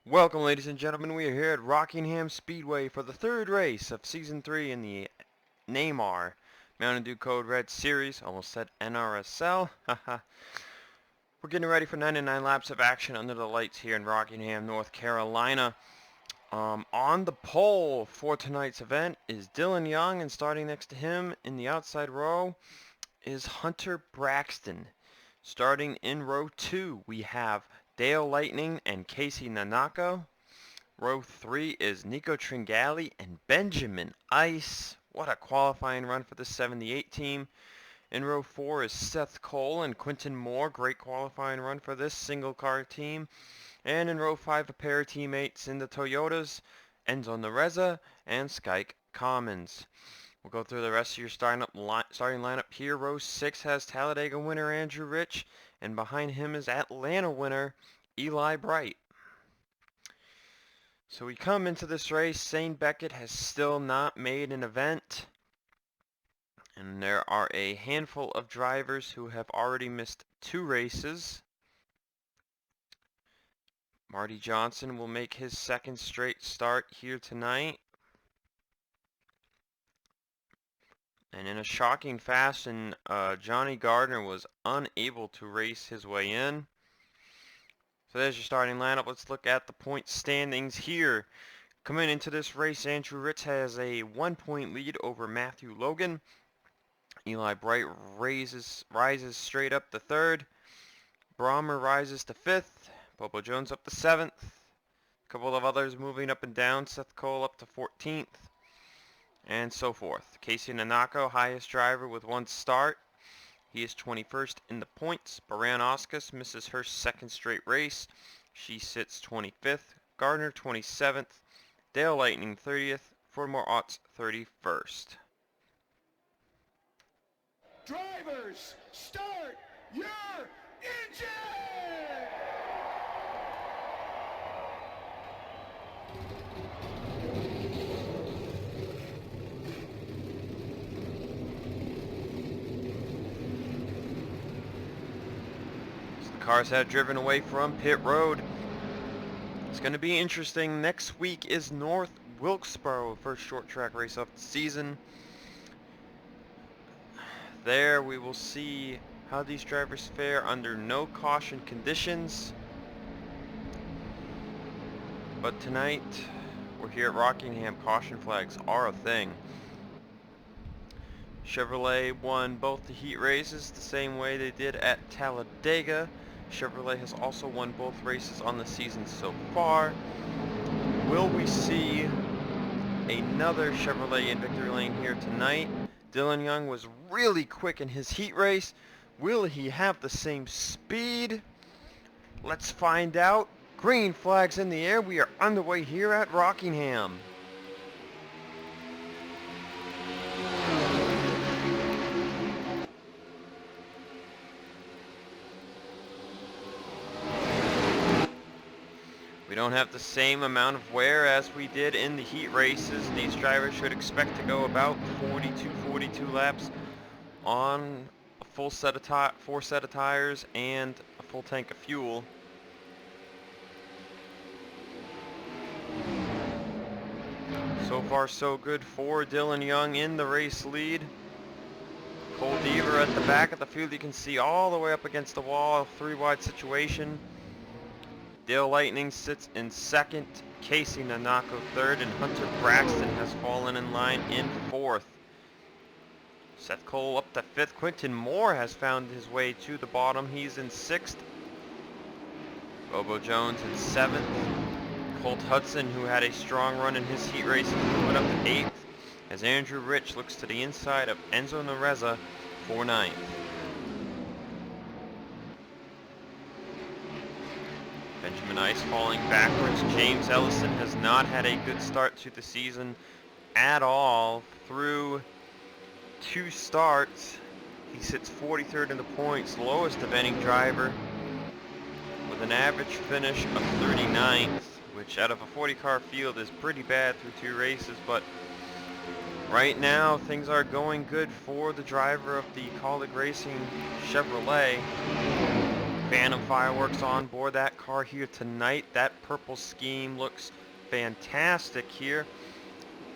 Welcome, ladies and gentlemen. We are here at Rockingham Speedway for the third race of Season 3 in the NAMAR Mountain Dew Code Red Series. Almost said NRSL. Haha. We're getting ready for 99 laps of action under the lights here in Rockingham, North Carolina. On the pole for tonight's event is Dylan Young, and starting next to him in the outside row is Hunter Braxton. Starting in row 2, we have Dale Lightning and Casey Nanako. Row 3 is Nico Tringali and Benjamin Ice. What a qualifying run for the 78 team. In row 4 is Seth Cole and Quinton Moore. Great qualifying run for this single car team. And in row 5, a pair of teammates in the Toyotas, Enzo Nareza and Skyke Commons. We'll go through the rest of your starting lineup here. Row 6 has Talladega winner Andrew Rich, and behind him is Atlanta winner Eli Bright. So we come into this race. Zane Beckett has still not made an event, and there are a handful of drivers who have already missed 2 races. Marty Johnson will make his second straight start here tonight. And in a shocking fashion, Johnny Gardner was unable to race his way in. So there's your starting lineup. Let's look at the point standings here. Coming into this race, Andrew Ritz has a 1-point lead over Matthew Logan. Eli Bright rises straight up to 3rd. Brahmer rises to 5th. Bobo Jones up to 7th. A couple of others moving up and down. Seth Cole up to 14th. And so forth. Casey Nanako, highest driver with 1 start. He is 21st in the points. Baran Oscus misses her second straight race. She sits 25th. Gardner 27th. Dale Lightning 30th. Fordmore Otts 31st. Drivers, start your engine! Cars have driven away from pit road. It's going to be interesting. Next week is North Wilkesboro, first short track race of the season. There we will see how these drivers fare under no caution conditions. But tonight, we're here at Rockingham. Caution flags are a thing. Chevrolet won both the heat races the same way they did at Talladega. Chevrolet has also won both races on the season so far. Will we see another Chevrolet in victory lane here tonight? Dylan Young was really quick in his heat race. Will he have the same speed? Let's find out. Green flags in the air. We are underway here at Rockingham. We don't have the same amount of wear as we did in the heat races. These drivers should expect to go about 42 laps on a full set of 4 set of tires and a full tank of fuel. So far so good for Dylan Young in the race lead. Cole Deaver at the back of the field. You can see all the way up against the wall, 3-wide situation. Dale Lightning sits in 2nd, Casey Nanako 3rd, and Hunter Braxton has fallen in line in 4th. Seth Cole up to 5th. Quinton Moore has found his way to the bottom. He's in 6th. Bobo Jones in 7th. Colt Hudson, who had a strong run in his heat race, moving up to 8th, as Andrew Rich looks to the inside of Enzo Nareza for 9th. Benjamin Ice falling backwards. James Ellison has not had a good start to the season at all. Through 2 starts, he sits 43rd in the points, lowest of any driver, with an average finish of 39th, which out of a 40-car field is pretty bad through 2 races. But right now, things are going good for the driver of the Colleague Racing Chevrolet. Phantom fireworks on board that car here tonight. That purple scheme looks fantastic here.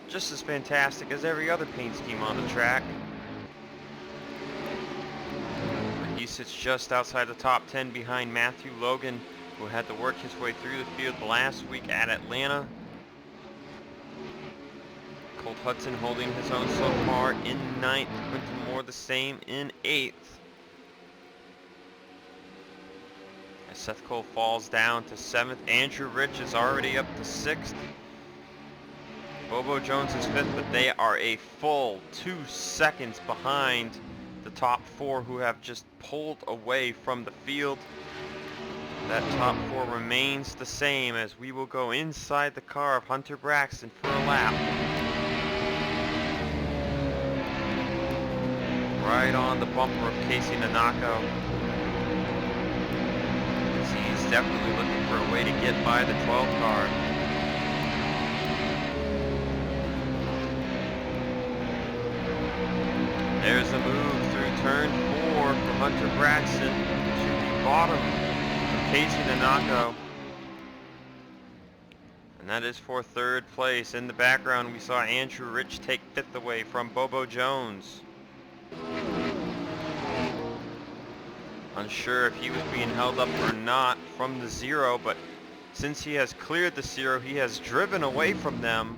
Just as fantastic as every other paint scheme on the track. He sits just outside the top 10 behind Matthew Logan, who had to work his way through the field last week at Atlanta. Colt Hudson holding his own so far in 9th. Quinton Moore the same in 8th. As Seth Cole falls down to 7th. Andrew Rich is already up to 6th. Bobo Jones is 5th, but they are a full 2 seconds behind the top 4 who have just pulled away from the field. That top 4 remains the same as we will go inside the car of Hunter Braxton for a lap. Right on the bumper of Casey Nanako. He's definitely looking for a way to get by the 12 car. There's a move through turn 4 from Hunter Braxton to the bottom of Casey Nanako. And that is for 3rd place. In the background, we saw Andrew Rich take 5th away from Bobo Jones. Unsure if he was being held up or not from the 0, but since he has cleared the 0, he has driven away from them.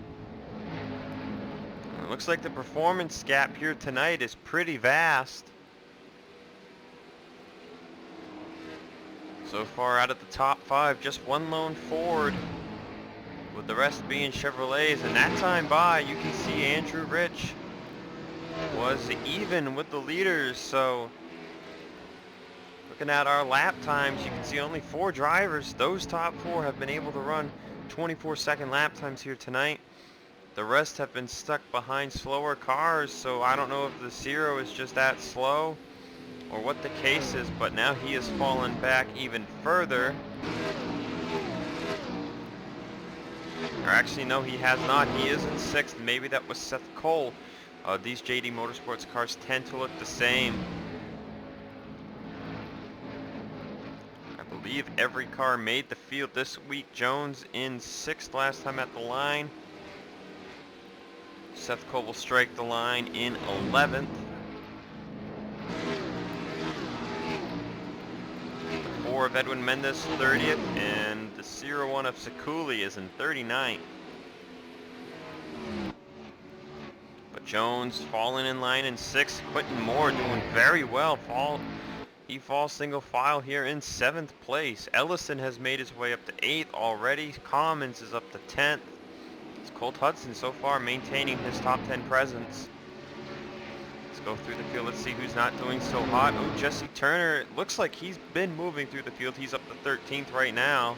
It looks like the performance gap here tonight is pretty vast. So far out of the top 5, just one lone Ford, with the rest being Chevrolets. And that time by, you can see Andrew Rich was even with the leaders. So looking at our lap times, you can see only 4 drivers. Those top 4 have been able to run 24-second lap times here tonight. The rest have been stuck behind slower cars, so I don't know if the 0 is just that slow or what the case is, but now he has fallen back even further. Or actually, no, he has not. He is in 6th. Maybe that was Seth Cole. These JD Motorsports cars tend to look the same. I believe every car made the field this week. Jones in 6th last time at the line. Seth Cole will strike the line in 11th. The 4 of Edwin Mendez 30th, and the 0-1 of Sekuli is in 39th. But Jones falling in line in 6th. Quinton Moore doing very well. He falls single file here in 7th place. Ellison has made his way up to 8th already. Commons is up to 10th. It's Colt Hudson so far maintaining his top 10 presence. Let's go through the field. Let's see who's not doing so hot. Oh, Jesse Turner. It looks like he's been moving through the field. He's up to 13th right now.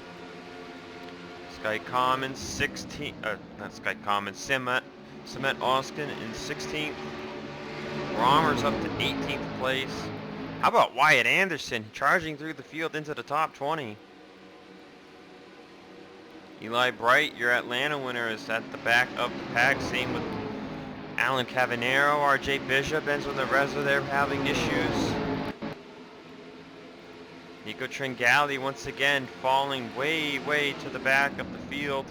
Sky Commons 16th. Not Sky Commons. Cement Austin in 16th. Romer's up to 18th place. How about Wyatt Anderson charging through the field into the top 20? Eli Bright, your Atlanta winner, is at the back of the pack. Same with Alan Cavanero. RJ Bishop, Enzo Nereza, they're having issues. Nico Tringali once again falling way to the back of the field.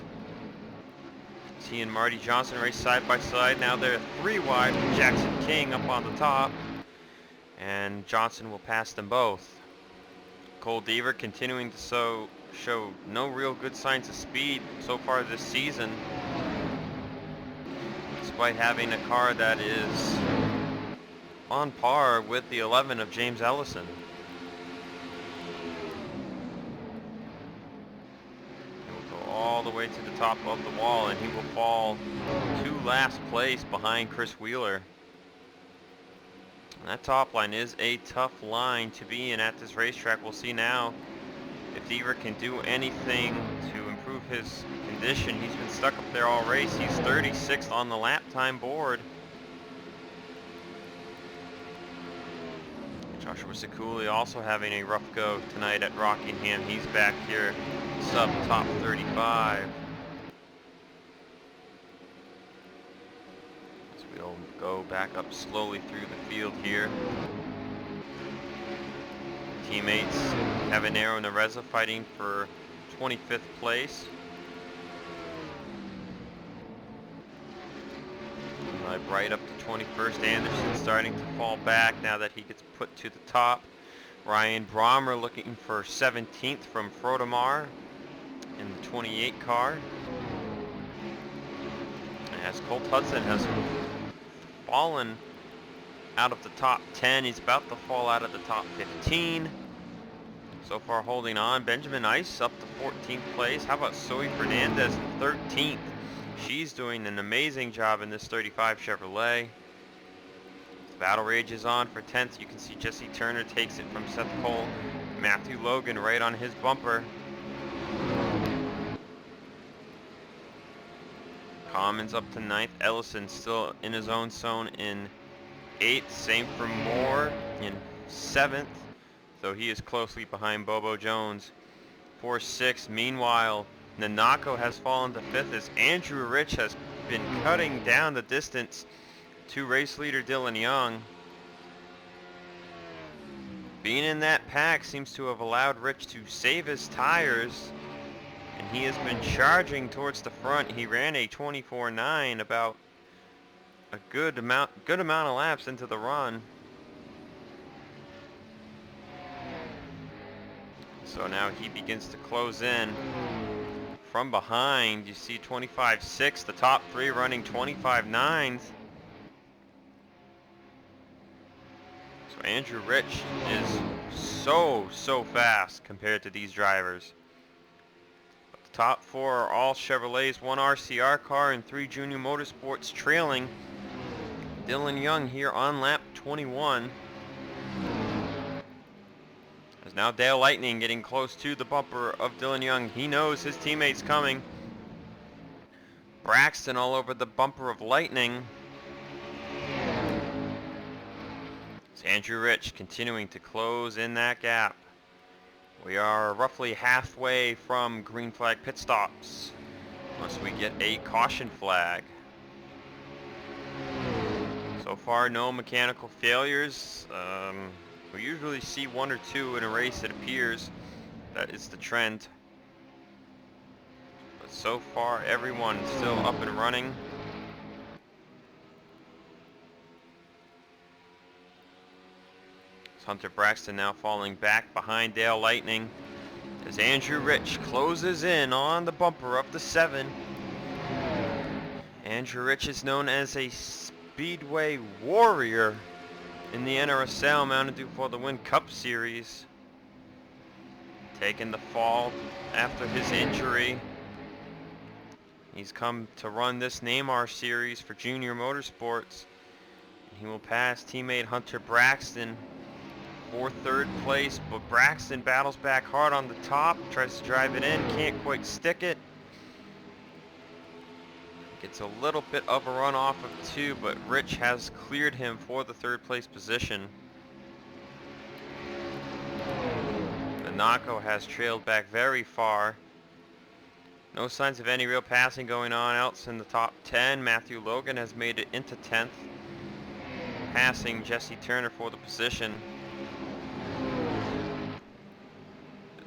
He and Marty Johnson race side by side. Now they're 3 wide with Jackson King up on the top. And Johnson will pass them both. Cole Deaver continuing to show no real good signs of speed so far this season, despite having a car that is on par with the 11 of James Ellison. He will go all the way to the top of the wall, and he will fall to last place behind Chris Wheeler. And that top line is a tough line to be in at this racetrack. We'll see now if Deaver can do anything to improve his condition. He's been stuck up there all race. He's 36th on the lap time board. Joshua Sekuli also having a rough go tonight at Rockingham. He's back here sub top 35. So we'll go back up slowly through the field here. teammates. Kevin Arrow and Areza fighting for 25th place. Right up to 21st. Anderson starting to fall back now that he gets put to the top. Ryan Brommer looking for 17th from Frodemar in the 28 car. As Colt Hudson has fallen out of the top 10. He's about to fall out of the top 15. So far holding on. Benjamin Ice up to 14th place. How about Zoe Fernandez in 13th? She's doing an amazing job in this 35 Chevrolet. The battle rages on for 10th. You can see Jesse Turner takes it from Seth Cole. Matthew Logan right on his bumper. Commons up to 9th. Ellison still in his own zone in 8th. Same for Moore in 7th. So he is closely behind Bobo Jones for 6th. Meanwhile, Nanako has fallen to 5th as Andrew Rich has been cutting down the distance to race leader Dylan Young. Being in that pack seems to have allowed Rich to save his tires, and he has been charging towards the front. He ran a 24.9 about a good amount of laps into the run. So now he begins to close in. From behind, you see 25.6, the top 3 running 25.9s. So Andrew Rich is so fast compared to these drivers. But the top 4 are all Chevrolets, 1 RCR car and 3 Junior Motorsports trailing Dylan Young here on lap 21. Now Dale Lightning getting close to the bumper of Dylan Young. He knows his teammate's coming. Braxton all over the bumper of Lightning. It's Andrew Rich continuing to close in that gap. We are roughly halfway from green flag pit stops, unless we get a caution flag. So far, no mechanical failures. We usually see 1 or 2 in a race, it appears. That is the trend. But so far, everyone still up and running. It's Hunter Braxton now falling back behind Dale Lightning as Andrew Rich closes in on the bumper of the 7. Andrew Rich is known as a Speedway warrior in the NRSL Mountain Dew for the Win Cup Series. Taking the fall after his injury. He's come to run this NAMAR series for Junior Motorsports. He will pass teammate Hunter Braxton for 3rd place, but Braxton battles back hard on the top, tries to drive it in, can't quite stick it. Gets a little bit of a run off of 2, but Rich has cleared him for the 3rd place position. Nanako has trailed back very far. No signs of any real passing going on else in the top 10. Matthew Logan has made it into 10th, passing Jesse Turner for the position.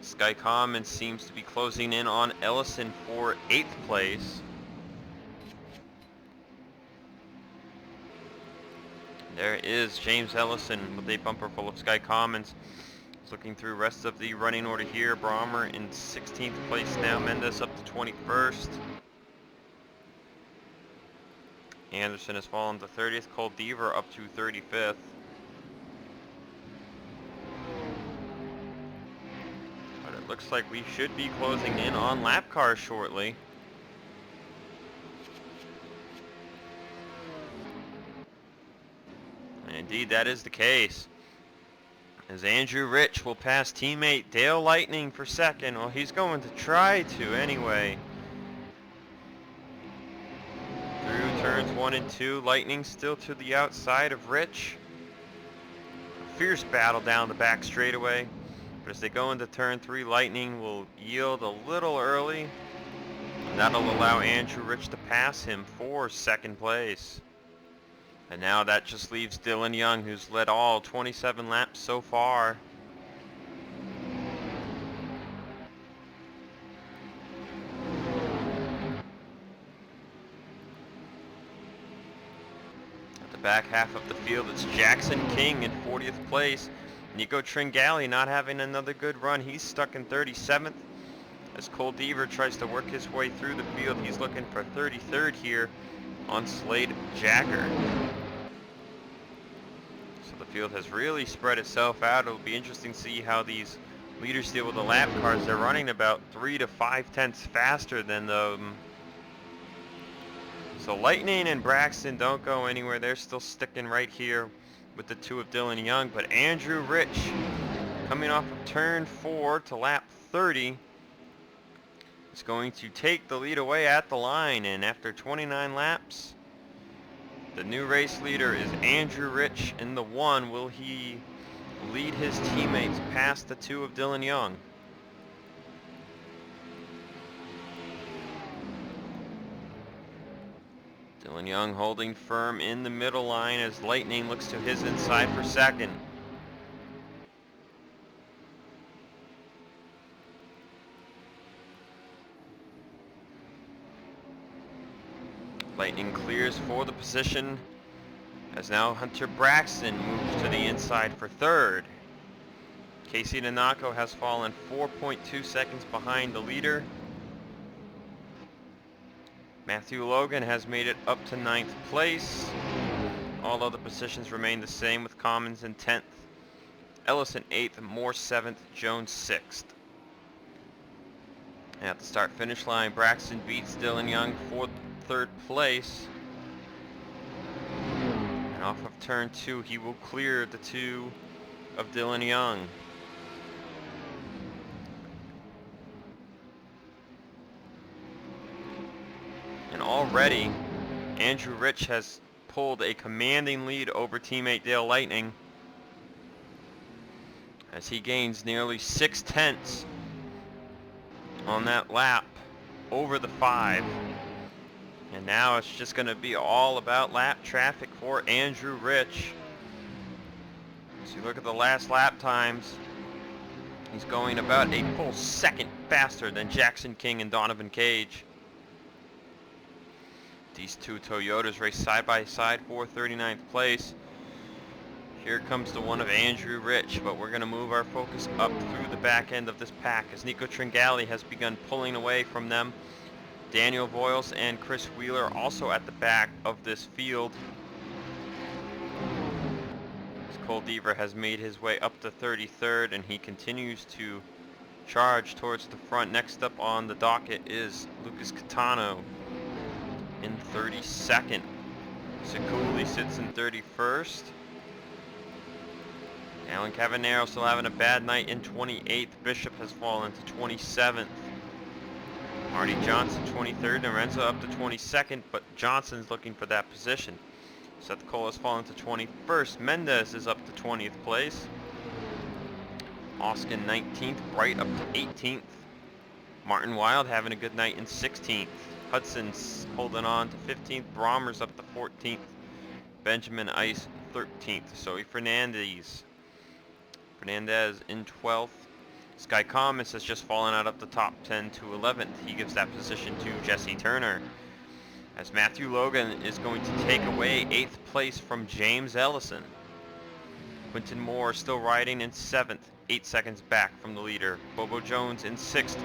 Sky Commons seems to be closing in on Ellison for 8th place. There is James Ellison with a bumper full of Sky Commons. Looking through the rest of the running order here. Brommer in 16th place now. Mendes up to 21st. Anderson has fallen to 30th. Cole Deaver up to 35th. But it looks like we should be closing in on lap cars shortly. And indeed, that is the case. As Andrew Rich will pass teammate Dale Lightning for 2nd. Well, he's going to try to anyway. Through turns 1 and 2, Lightning still to the outside of Rich. A fierce battle down the back straightaway. But as they go into turn 3, Lightning will yield a little early. And that'll allow Andrew Rich to pass him for 2nd place. And now that just leaves Dylan Young, who's led all 27 laps so far. back half of the field, it's Jackson King in 40th place. Nico Tringali not having another good run. He's stuck in 37th. As Cole Deaver tries to work his way through the field, he's looking for 33rd here on Slade Jagger. So the field has really spread itself out. It'll be interesting to see how these leaders deal with the lap cars. They're running about 3 to 5 tenths faster than them. So Lightning and Braxton don't go anywhere. They're still sticking right here with the two of Dylan Young. But Andrew Rich, coming off of turn 4 to lap 30, is going to take the lead away at the line. And after 29 laps, the new race leader is Andrew Rich in the 1. Will he lead his teammates past the two of Dylan Young? Dylan Young holding firm in the middle line as Lightning looks to his inside for second. Lightning clears for the position as now Hunter Braxton moves to the inside for third. Casey Nanako has fallen 4.2 seconds behind the leader. Matthew Logan has made it up to 9th place. All other positions remain the same with Commons in 10th, Ellison 8th, Moore 7th, Jones 6th. At the start-finish line, Braxton beats Dylan Young for 3rd place. And off of turn 2, he will clear the two of Dylan Young. And already, Andrew Rich has pulled a commanding lead over teammate Dale Lightning as he gains nearly 6 tenths on that lap over the 5. And now it's just going to be all about lap traffic for Andrew Rich. So you look at the last lap times, he's going about a full second faster than Jackson King and Donovan Cage. These two Toyotas race side by side for 39th place. Here comes the one of Andrew Rich, but we're going to move our focus up through the back end of this pack as Nico Tringali has begun pulling away from them. Daniel Voiles and Chris Wheeler also at the back of this field. As Cole Deaver has made his way up to 33rd, and he continues to charge towards the front. Next up on the docket is Lucas Catano in 32nd. Siculi sits in 31st. Alan Cavanero still having a bad night in 28th. Bishop has fallen to 27th. Marty Johnson 23rd. Lorenzo up to 22nd, but Johnson's looking for that position. Seth Cole has fallen to 21st. Mendez is up to 20th place. Oskin 19th. Bright up to 18th. Martin Wild having a good night in 16th. Hudson's holding on to 15th. Brommer's up to 14th. Benjamin Ice 13th. Zoe Fernandez in 12th. Sky Comas has just fallen out of the top 10 to 11th. He gives that position to Jesse Turner. As Matthew Logan is going to take away 8th place from James Ellison. Quinton Moore still riding in 7th, 8 seconds back from the leader. Bobo Jones in 6th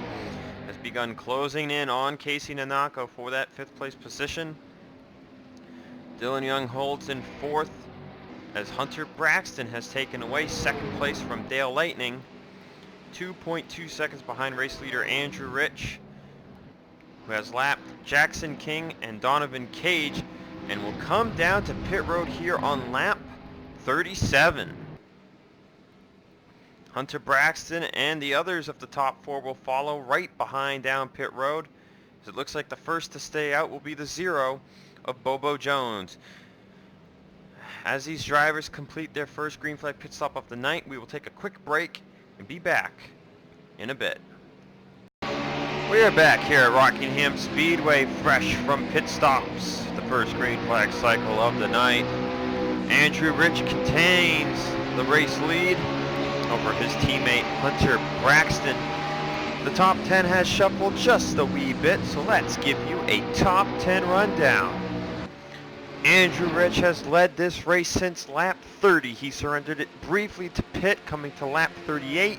has begun closing in on Casey Nanako for that 5th place position. Dylan Young holds in 4th as Hunter Braxton has taken away 2nd place from Dale Lightning. 2.2 seconds behind race leader Andrew Rich, who has lapped Jackson King and Donovan Cage and will come down to pit road here on lap 37. Hunter Braxton and the others of the top 4 will follow right behind down pit road. As it looks like the first to stay out will be the 0 of Bobo Jones. As these drivers complete their first green flag pit stop of the night, we will take a quick break and be back in a bit. We are back here at Rockingham Speedway, fresh from pit stops. The first green flag cycle of the night. Andrew Rich contains the race lead over his teammate Hunter Braxton. The top 10 has shuffled just a wee bit, so let's give you a top 10 rundown. Andrew Rich has led this race since lap 30. He surrendered it briefly to Pitt coming to lap 38.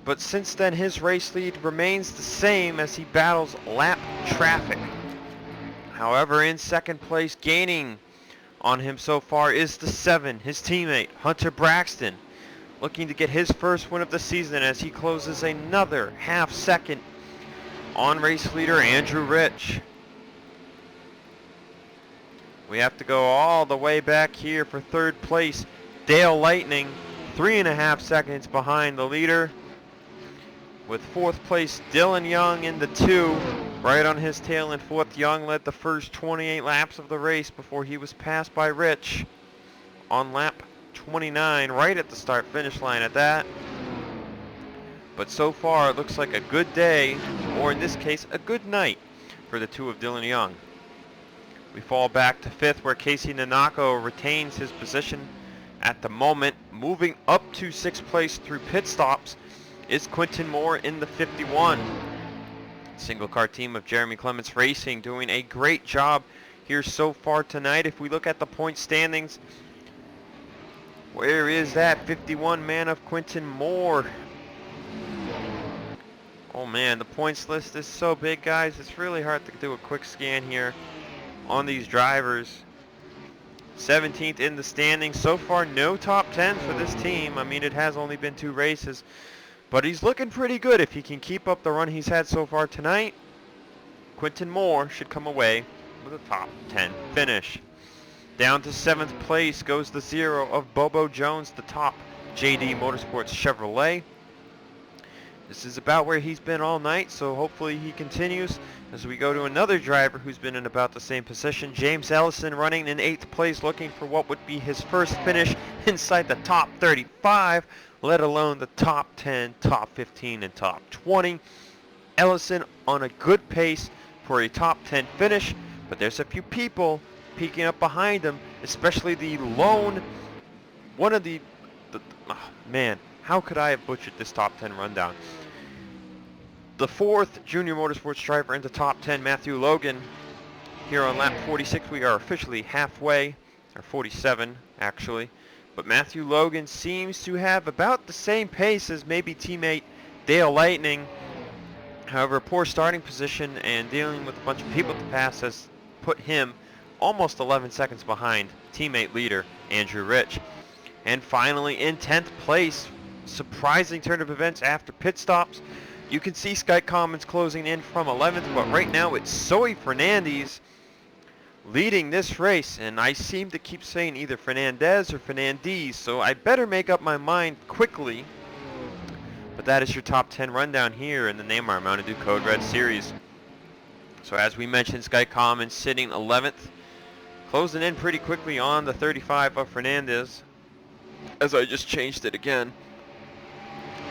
But since then his race lead remains the same as he battles lap traffic. However, in second place, gaining on him so far is the 7, his teammate Hunter Braxton, looking to get his first win of the season as he closes another half second on race leader Andrew Rich. We have to go all the way back here for third place. Dale Lightning, 3.5 seconds behind the leader. With fourth place, Dylan Young in the 2, right on his tail in fourth. Young led the first 28 laps of the race before he was passed by Rich on lap 29, right at the start-finish line at that. But so far, it looks like a good day, or in this case, a good night for the 2 of Dylan Young. We fall back to 5th, where Casey Nanako retains his position at the moment. Moving up to 6th place through pit stops is Quentin Moore in the 51. Single car team of Jeremy Clements Racing doing a great job here so far tonight. If we look at the point standings, where is that 51 man of Quentin Moore? Oh man, the points list is so big, guys. It's really hard to do a quick scan here on these drivers. 17th in the standings. So far, no top 10 for this team. I mean, it has only been 2 races, but he's looking pretty good. If he can keep up the run he's had so far tonight, Quentin Moore should come away with a top 10 finish. Down to 7th place goes the 0 of Bobo Jones, the top JD Motorsports Chevrolet. This is about where he's been all night, so hopefully he continues as we go to another driver who's been in about the same position. James Ellison running in 8th place, looking for what would be his first finish inside the top 35, let alone the top 10, top 15, and top 20. Ellison on a good pace for a top 10 finish, but there's a few people peeking up behind him, especially the lone, one of the oh man, how could I have butchered this top 10 rundown? The 4th Junior Motorsports driver in the top 10, Matthew Logan. Here on lap 46, we are officially halfway, or 47 actually. But Matthew Logan seems to have about the same pace as maybe teammate Dale Lightning. However, poor starting position and dealing with a bunch of people to pass has put him almost 11 seconds behind teammate leader Andrew Rich. And finally, in 10th place, surprising turn of events after pit stops. You can see Sky Commons closing in from 11th, but right now it's Zoe Fernandez leading this race, and I seem to keep saying either Fernandez or Fernandez, so I better make up my mind quickly. But that is your top 10 rundown here in the NAMAR Mountain Dew Code Red Series. So as we mentioned, Sky Commons sitting 11th, closing in pretty quickly on the 35 of Fernandez, as I just changed it again.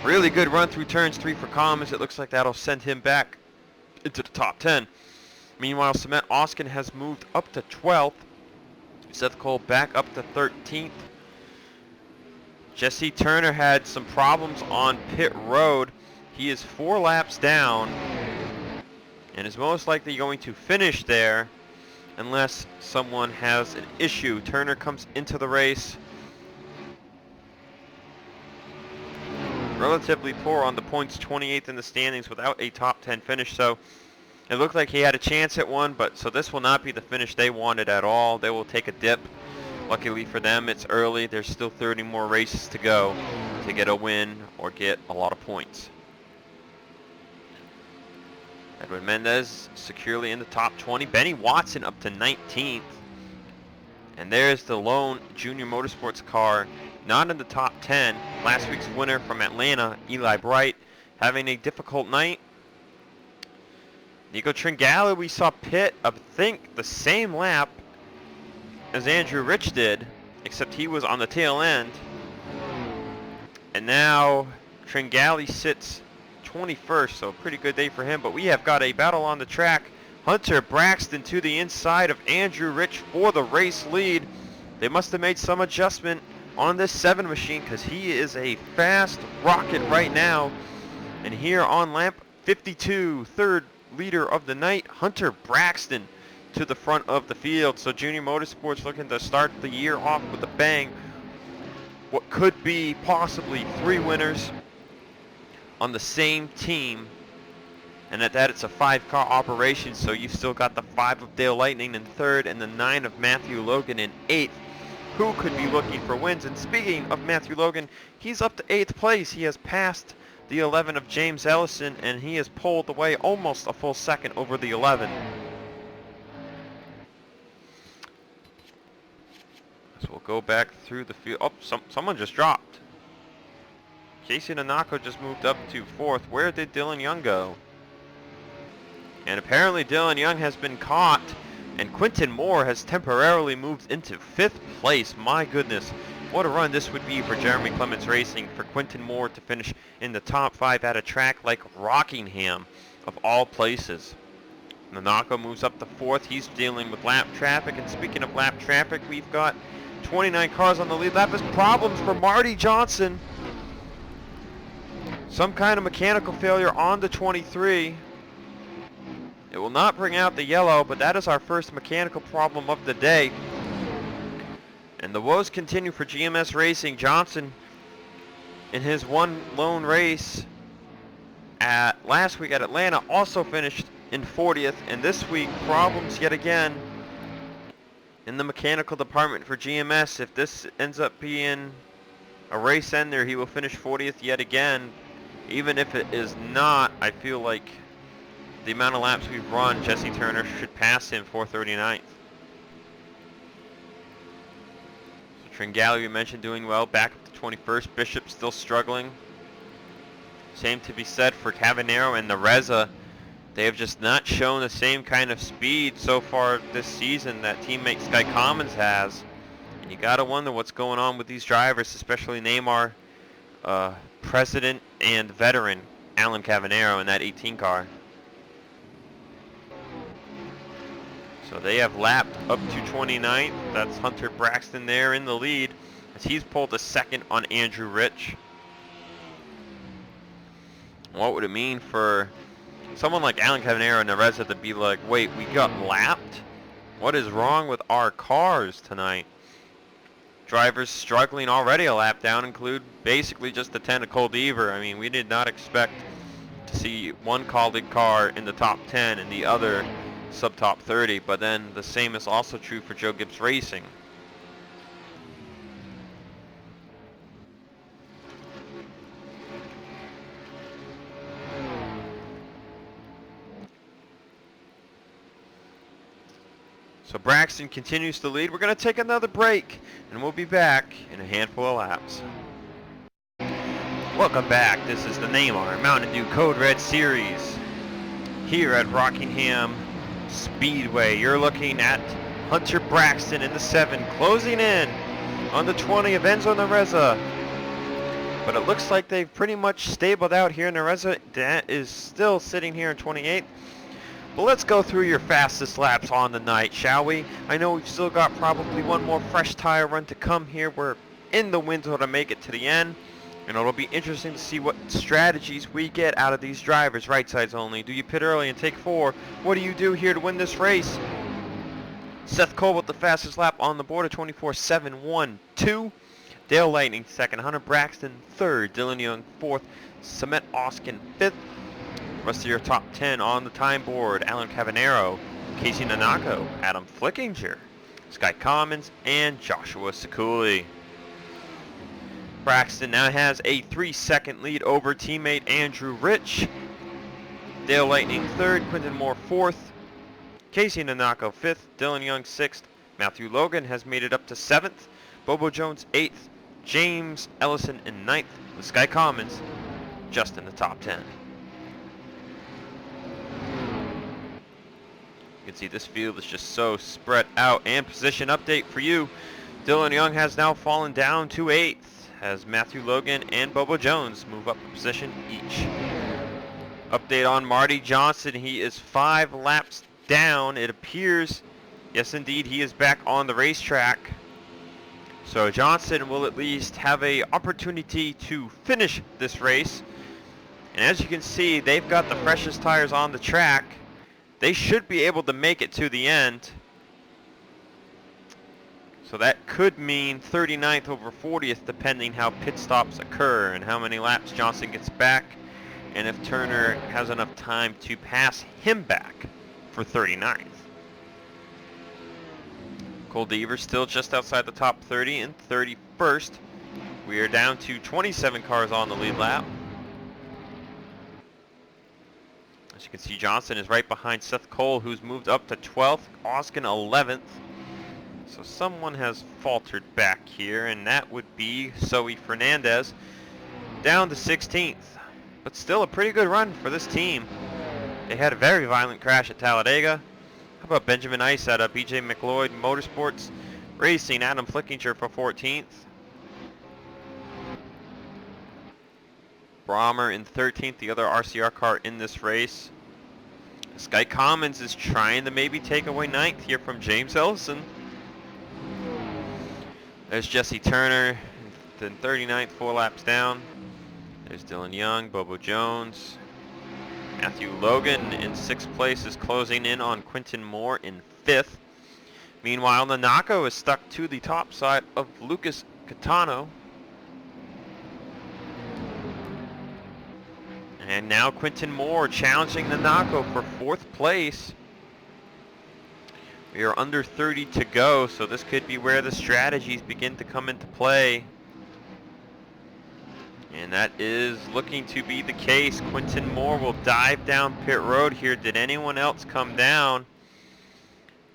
Really good run through turns 3 for Commons. It looks like that'll send him back into the top 10. Meanwhile, Cement Oskin has moved up to 12th. Seth Cole back up to 13th. Jesse Turner had some problems on pit road. He is 4 laps down and is most likely going to finish there unless someone has an issue. Turner comes into the race relatively poor on the points, 28th in the standings without a top 10 finish, so it looked like he had a chance at one, but so this will not be the finish they wanted at all. They will take a dip. Luckily for them, it's early. There's still 30 more races to go to get a win or get a lot of points. Edwin Mendez securely in the top 20. Benny Watson up to 19th. And there's the lone Junior Motorsports car not in the top 10. Last week's winner from Atlanta, Eli Bright, having a difficult night. Nico Tringali, we saw pit, I think, the same lap as Andrew Rich did, except he was on the tail end. And now Tringali sits 21st, so a pretty good day for him. But we have got a battle on the track. Hunter Braxton to the inside of Andrew Rich for the race lead. They must have made some adjustment on this 7 machine because he is a fast rocket right now. And here on lap 52, third leader of the night, Hunter Braxton to the front of the field. So JR Motorsports looking to start the year off with a bang. What could be possibly 3 winners on the same team. And at that, it's a 5-car operation, so you've still got the 5 of Dale Lightning in 3rd and the 9 of Matthew Logan in 8th. Who could be looking for wins? And speaking of Matthew Logan, he's up to 8th place. He has passed the 11 of James Ellison, and he has pulled away almost a full second over the 11. So we'll go back through the field. Oh, someone just dropped. Casey Nanako just moved up to 4th. Where did Dylan Young go? And apparently Dylan Young has been caught, and Quinton Moore has temporarily moved into 5th place. My goodness, what a run this would be for Jeremy Clements Racing, for Quinton Moore to finish in the top 5 at a track like Rockingham, of all places. Nanako moves up to 4th. He's dealing with lap traffic, and speaking of lap traffic, we've got 29 cars on the lead lap. Is problems for Marty Johnson. Some kind of mechanical failure on the 23. It will not bring out the yellow, but that is our first mechanical problem of the day. And the woes continue for GMS Racing. Johnson, in his one lone race at last week at Atlanta, also finished in 40th. And this week, problems yet again in the mechanical department for GMS. If this ends up being a race ender, he will finish 40th yet again. Even if it is not, I feel like the amount of laps we've run, Jesse Turner should pass him 439th. So Tringali, we mentioned, doing well. Back up to 21st. Bishop still struggling. Same to be said for Cavanero and Nareza. They have just not shown the same kind of speed so far this season that teammate Sky Commons has. And you gotta wonder what's going on with these drivers, especially NAMAR president and veteran Alan Cavanero in that 18 car. So they have lapped up to 29th. That's Hunter Braxton there in the lead, as he's pulled a second on Andrew Rich. What would it mean for someone like Alan Cavanero and Nareza to be like, wait, we got lapped? What is wrong with our cars tonight? Drivers struggling already a lap down include basically just the 10 of Cole Deaver. I mean, we did not expect to see one Caldig car in the top 10 and the other sub-top 30, but then the same is also true for Joe Gibbs Racing. So Braxton continues to lead. We're going to take another break, and we'll be back in a handful of laps. Welcome back. This is the NAMAR Mountain Dew Code Red Series here at Rockingham Speedway. You're looking at Hunter Braxton in the 7, closing in on the 20 of Enzo Nareza. But it looks like they've pretty much stabled out here. Nareza is still sitting here in 28th. But let's go through your fastest laps on the night, shall we? I know we've still got probably one more fresh tire run to come here. We're in the window to make it to the end. And it'll be interesting to see what strategies we get out of these drivers. Right sides only. Do you pit early and take 4? What do you do here to win this race? Seth Cole with the fastest lap on the board, a 24.712. Dale Lightning 2nd. Hunter Braxton 3rd. Dylan Young 4th. Cement Oskin 5th. Rest of your top 10 on the time board: Alan Cavanero, Casey Nanako, Adam Flickinger, Sky Commons, and Joshua Sekuli. Braxton now has a 3-second lead over teammate Andrew Rich. Dale Lightning 3rd, Quinton Moore 4th, Casey Nanako 5th, Dylan Young 6th, Matthew Logan has made it up to 7th, Bobo Jones 8th, James Ellison in 9th, with Sky Commons just in the top 10. You can see this field is just so spread out. And position update for you: Dylan Young has now fallen down to 8th as Matthew Logan and Bobo Jones move up a position each. Update on Marty Johnson: he is 5 laps down. It appears, yes indeed, he is back on the racetrack. So Johnson will at least have an opportunity to finish this race. And as you can see, they've got the freshest tires on the track. They should be able to make it to the end. So that could mean 39th over 40th, depending how pit stops occur and how many laps Johnson gets back, and if Turner has enough time to pass him back for 39th. Cole Deaver still just outside the top 30 and 31st. We are down to 27 cars on the lead lap. As you can see, Johnson is right behind Seth Cole, who's moved up to 12th, Oskin 11th. So someone has faltered back here, and that would be Zoe Fernandez, down to 16th. But still a pretty good run for this team. They had a very violent crash at Talladega. How about Benjamin Ice at BJ McLeod Motorsports Racing, Adam Flickinger for 14th. Brahmer in 13th, the other RCR car in this race. Sky Commons is trying to maybe take away 9th here from James Ellison. There's Jesse Turner, then 39th, 4 laps down. There's Dylan Young, Bobo Jones. Matthew Logan in 6th place is closing in on Quinton Moore in 5th. Meanwhile, Nanako is stuck to the top side of Lucas Catano. And now Quinton Moore challenging Nanako for 4th place. We are under 30 to go, so this could be where the strategies begin to come into play. And that is looking to be the case. Quinton Moore will dive down pit road here. Did anyone else come down?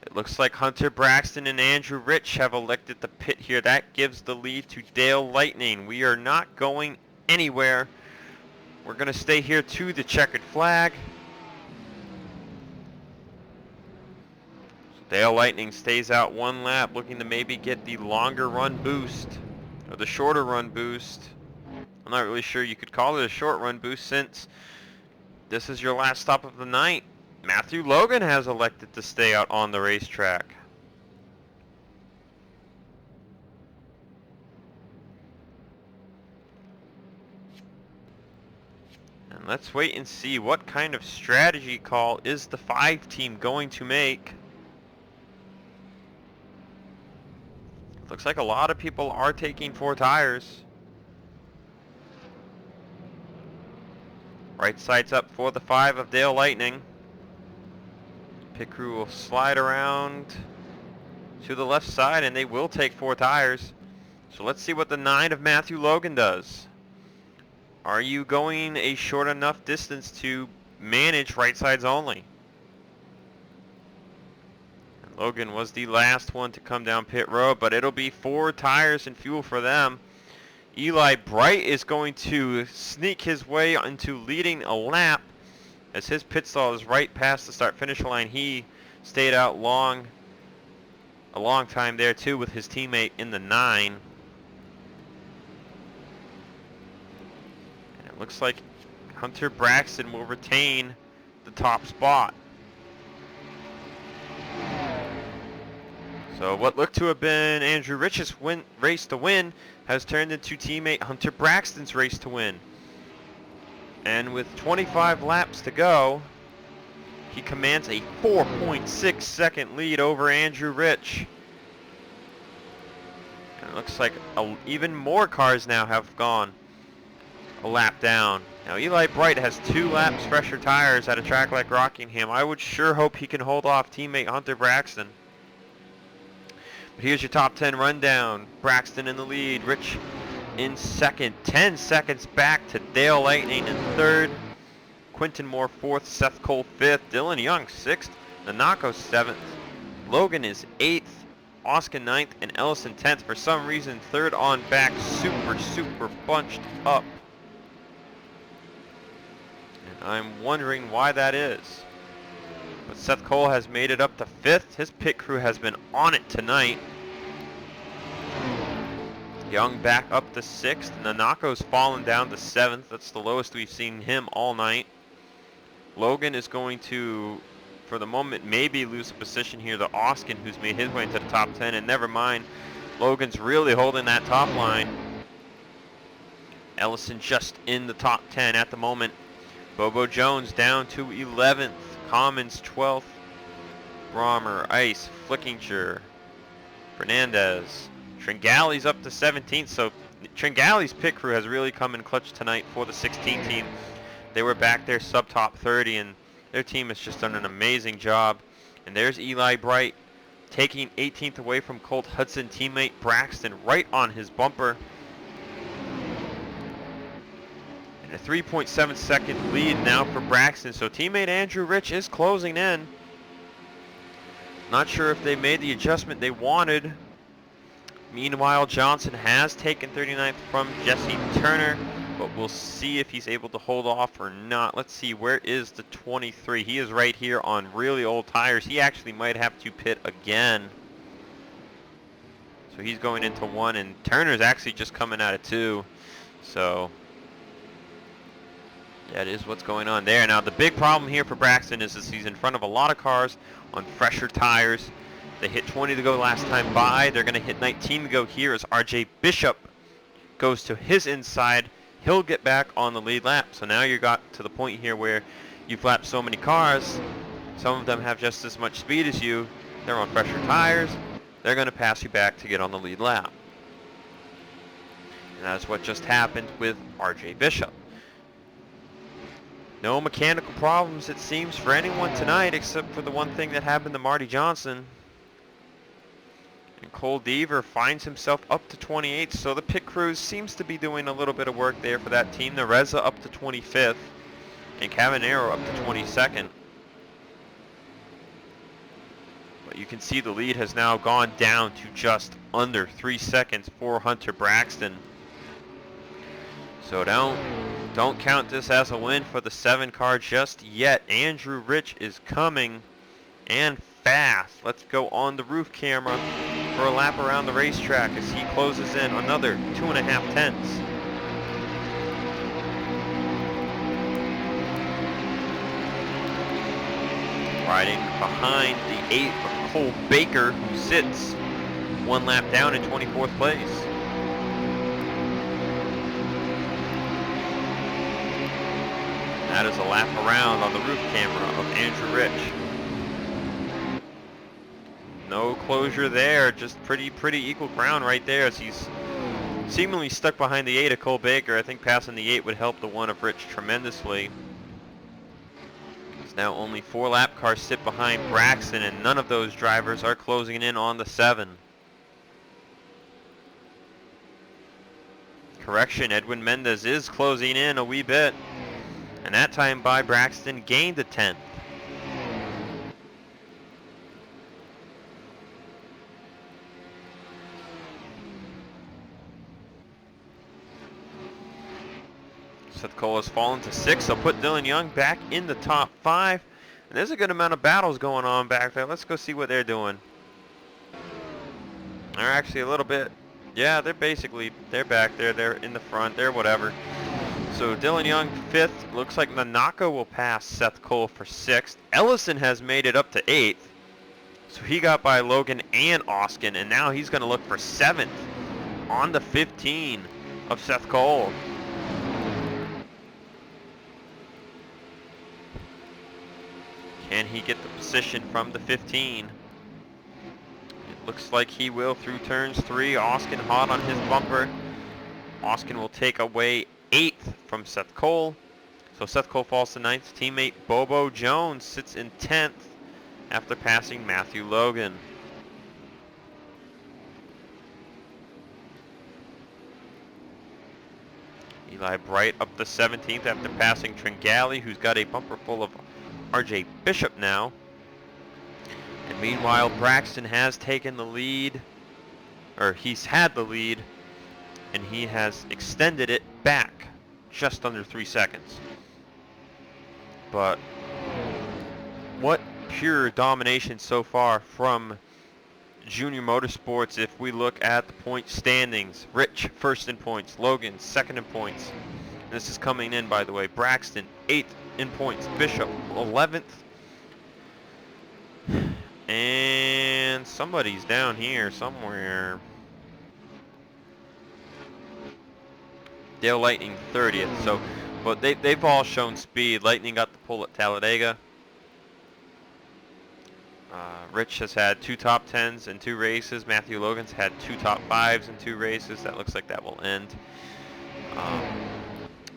It looks like Hunter Braxton and Andrew Rich have elected the pit here. That gives the lead to Dale Lightning. We are not going anywhere. We're going to stay here to the checkered flag. Dale Lightning stays out 1 lap, looking to maybe get the longer run boost, or the shorter run boost. I'm not really sure you could call it a short run boost since this is your last stop of the night. Matthew Logan has elected to stay out on the racetrack. And let's wait and see what kind of strategy call is the 5 team going to make. Looks like a lot of people are taking 4 tires. Right side's up for the 5 of Dale Lightning. Pit crew will slide around to the left side, and they will take 4 tires. So let's see what the 9 of Matthew Logan does. Are you going a short enough distance to manage right sides only? Logan was the last one to come down pit road, but it'll be 4 tires and fuel for them. Eli Bright is going to sneak his way into leading a lap as his pit stall is right past the start-finish line. He stayed out a long time there too with his teammate in the 9. And it looks like Hunter Braxton will retain the top spot. So what looked to have been Andrew Rich's race to win has turned into teammate Hunter Braxton's race to win. And with 25 laps to go, he commands a 4.6 second lead over Andrew Rich. And it looks like even more cars now have gone a lap down. Now Eli Bright has 2 laps fresher tires at a track like Rockingham. I would sure hope he can hold off teammate Hunter Braxton. But here's your top 10 rundown. Braxton in the lead, Rich in second, 10 seconds back to Dale Lightning in third, Quinton Moore 4th, Seth Cole 5th, Dylan Young 6th, Nanako 7th, Logan is 8th, Oskin 9th, and Ellison 10th. For some reason, third on back, super bunched up. And I'm wondering why that is. But Seth Cole has made it up to 5th. His pit crew has been on it tonight. Young back up to 6th. Nanako's fallen down to 7th. That's the lowest we've seen him all night. Logan is going to, for the moment, maybe lose a position here to Oskin, who's made his way into the top 10. And never mind, Logan's really holding that top line. Ellison just in the top 10 at the moment. Bobo Jones down to 11th. Commons 12th. Brommer, Ice, Flickinger, Fernandez. Tringale's up to 17th, so Tringale's pit crew has really come in clutch tonight for the 16 team. They were back there sub top 30, and their team has just done an amazing job. And there's Eli Bright taking 18th away from Colt Hudson teammate Braxton right on his bumper. And a 3.7 second lead now for Braxton, so teammate Andrew Rich is closing in. Not sure if they made the adjustment they wanted. Meanwhile, Johnson has taken 39th from Jesse Turner, but we'll see if he's able to hold off or not. Let's see, where is the 23? He is right here on really old tires. He actually might have to pit again. So he's going into 1, and Turner's actually just coming out of 2. So that is what's going on there. Now, the big problem here for Braxton is that he's in front of a lot of cars on fresher tires. They hit 20 to go last time by. They're going to hit 19 to go here as RJ Bishop goes to his inside. He'll get back on the lead lap. So now you got to the point here where you've lapped so many cars. Some of them have just as much speed as you. They're on fresher tires. They're going to pass you back to get on the lead lap. And that's what just happened with RJ Bishop. No mechanical problems, it seems, for anyone tonight, except for the one thing that happened to Marty Johnson. And Cole Deaver finds himself up to 28th, so the pit crew seems to be doing a little bit of work there for that team. Nereza up to 25th, and Cavanero up to 22nd. But you can see the lead has now gone down to just under 3 seconds for Hunter Braxton. So don't count this as a win for the 7 car just yet. Andrew Rich is coming, and fast. Let's go on the roof camera for a lap around the racetrack as he closes in another 2.5 tenths. Riding behind the 8th of Cole Baker, who sits 1 lap down in 24th place. That is a lap around on the roof camera of Andrew Rich. No closure there, just pretty equal ground right there as he's seemingly stuck behind the 8 of Cole Baker. I think passing the 8 would help the 1 of Rich tremendously. Now only 4 lap cars sit behind Braxton, and none of those drivers are closing in on the 7. Correction, Edwin Mendez is closing in a wee bit. And that time by Braxton gained a 10th. Seth Cole has fallen to 6. They'll put Dylan Young back in the top 5. And there's a good amount of battles going on back there. Let's go see what they're doing. They're actually a little bit, yeah, they're back there. They're in the front. They're whatever. So Dylan Young 5th. Looks like Nanaka will pass Seth Cole for 6th. Ellison has made it up to 8th. So he got by Logan and Oskin, and now he's going to look for 7th on the 15 of Seth Cole. Can he get the position from the 15? It looks like he will through turns 3. Oskin hot on his bumper. Oskin will take away 8th from Seth Cole. So Seth Cole falls to 9th. Teammate Bobo Jones sits in 10th after passing Matthew Logan. Eli Bright up to 17th after passing Tringale, who's got a bumper full of RJ Bishop now. And meanwhile, Braxton has taken the lead, or he's had the lead, and he has extended it back just under 3 seconds. But what pure domination so far from Junior Motorsports if we look at the point standings. Rich first in points, Logan second in points. And this is coming in, by the way, Braxton 8th in points, Bishop 11th. And somebody's down here somewhere. Dale Lightning 30th. So, but they've all shown speed. Lightning got the pull at Talladega. Rich has had 2 top 10s in 2 races. Matthew Logan's had 2 top 5s in 2 races. That looks like that will end.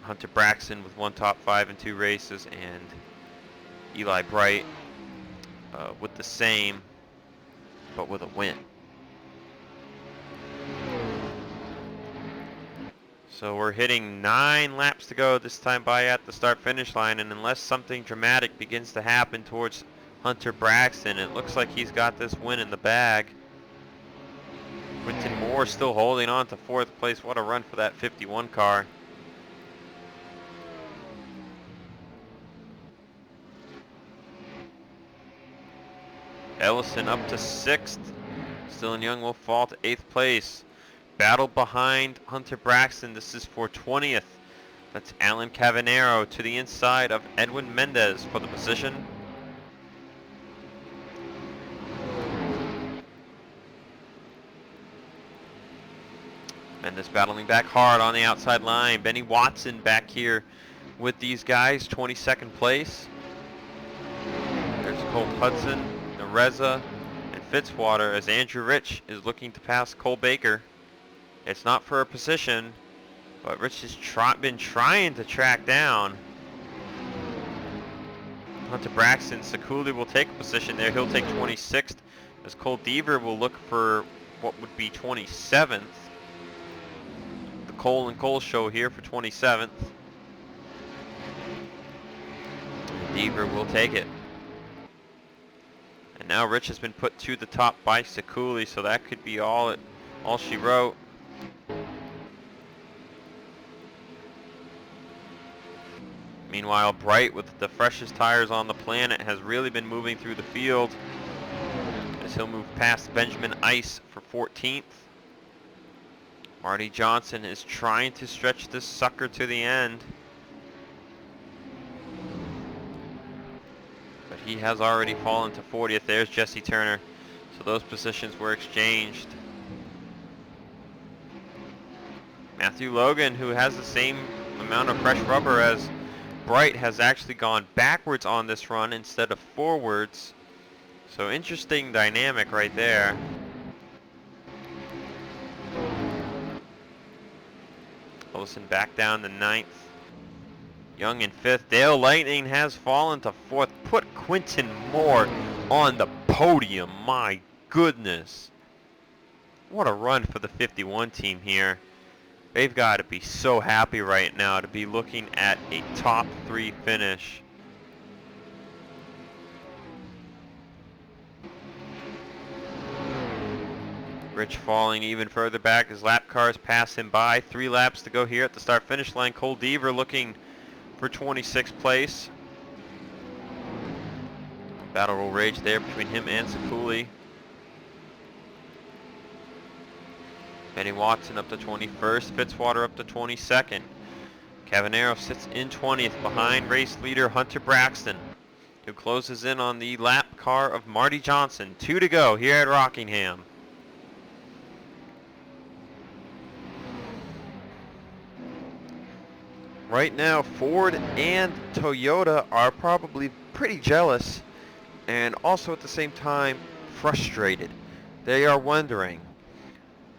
Hunter Braxton with 1 top 5 in 2 races, and Eli Bright with the same, but with a win. So we're hitting 9 laps to go this time by at the start-finish line, and unless something dramatic begins to happen towards Hunter Braxton, it looks like he's got this win in the bag. Quinton Moore still holding on to 4th place. What a run for that 51 car. Ellison up to 6th. Dylan Young will fall to 8th place. Battle behind Hunter Braxton. This is for 20th. That's Alan Cavanero to the inside of Edwin Mendez for the position. Mendez battling back hard on the outside line. Benny Watson back here with these guys, 22nd place. There's Cole Hudson, Reza, and Fitzwater as Andrew Rich is looking to pass Cole Baker. It's not for a position, but Rich has been trying to track down Hunter Braxton. Sekuli will take a position there. He'll take 26th as Cole Deaver will look for what would be 27th. The Cole and Cole show here for 27th. Deaver will take it. And now Rich has been put to the top by Sekuli, so that could be all she wrote. Meanwhile, Bright, with the freshest tires on the planet, has really been moving through the field as he'll move past Benjamin Ice for 14th. Marty Johnson is trying to stretch this sucker to the end, but he has already fallen to 40th. There's Jesse Turner. So those positions were exchanged. Matthew Logan, who has the same amount of fresh rubber as Bright, has actually gone backwards on this run instead of forwards. So interesting dynamic right there. Ellison back down to 9th. Young in 5th. Dale Lightning has fallen to 4th. Put Quinton Moore on the podium. My goodness. What a run for the 51 team here. They've got to be so happy right now to be looking at a top 3 finish. Rich falling even further back as lap cars pass him by. 3 laps to go here at the start finish line. Cole Deaver looking for 26th place. Battle will rage there between him and Sekuli. Benny Watson up to 21st, Fitzwater up to 22nd. Cavanero sits in 20th behind race leader Hunter Braxton, who closes in on the lap car of Marty Johnson. 2 to go here at Rockingham. Right now, Ford and Toyota are probably pretty jealous and also at the same time frustrated. They are wondering,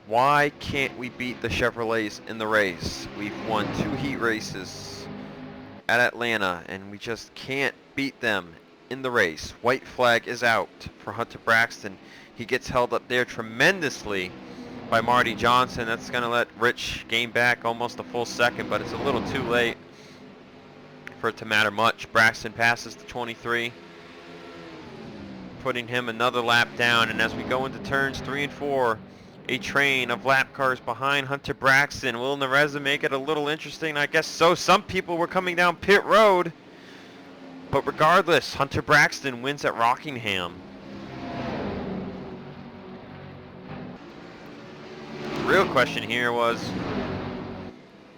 why can't we beat the Chevrolets in the race? We've won 2 heat races at Atlanta and we just can't beat them in the race. White flag is out for Hunter Braxton. He gets held up there tremendously by Marty Johnson. That's going to let Rich gain back almost a full second, but it's a little too late for it to matter much. Braxton passes to 23, putting him another lap down, and as we go into turns 3 and 4, a train of lap cars behind Hunter Braxton. Will Nareza make it a little interesting? I guess so. Some people were coming down pit road, but regardless, Hunter Braxton wins at Rockingham. The real question here was,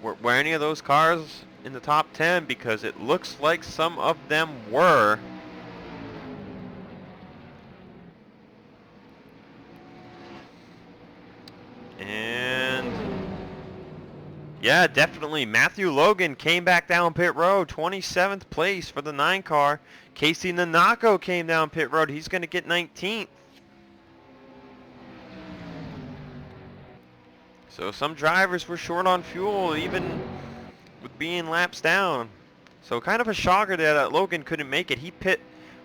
were any of those cars in the top 10? Because it looks like some of them were. And Yeah, definitely. Matthew Logan came back down pit road, 27th place for the 9 car. Casey Nanako came down pit road. He's going to get 19th. So some drivers were short on fuel, even with being laps down. So kind of a shocker that Logan couldn't make it. He pit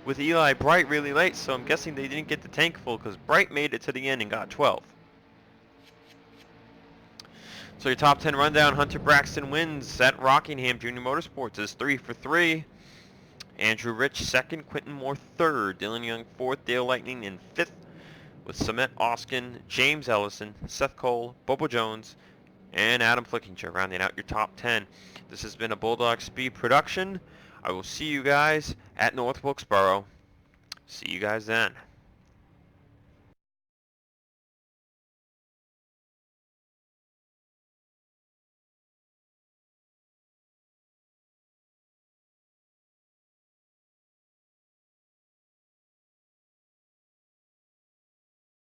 with Eli Bright really late, so I'm guessing they didn't get the tank full because Bright made it to the end and got 12th. So your top 10 rundown: Hunter Braxton wins at Rockingham. Junior Motorsports is 3 for 3. Andrew Rich second, Quentin Moore third, Dylan Young fourth, Dale Lightning in fifth, with Samet Oskin, James Ellison, Seth Cole, Bobo Jones, and Adam Flickinger rounding out your top 10. This has been a Bulldog Speed production. I will see you guys at North Wilkesboro. See you guys then.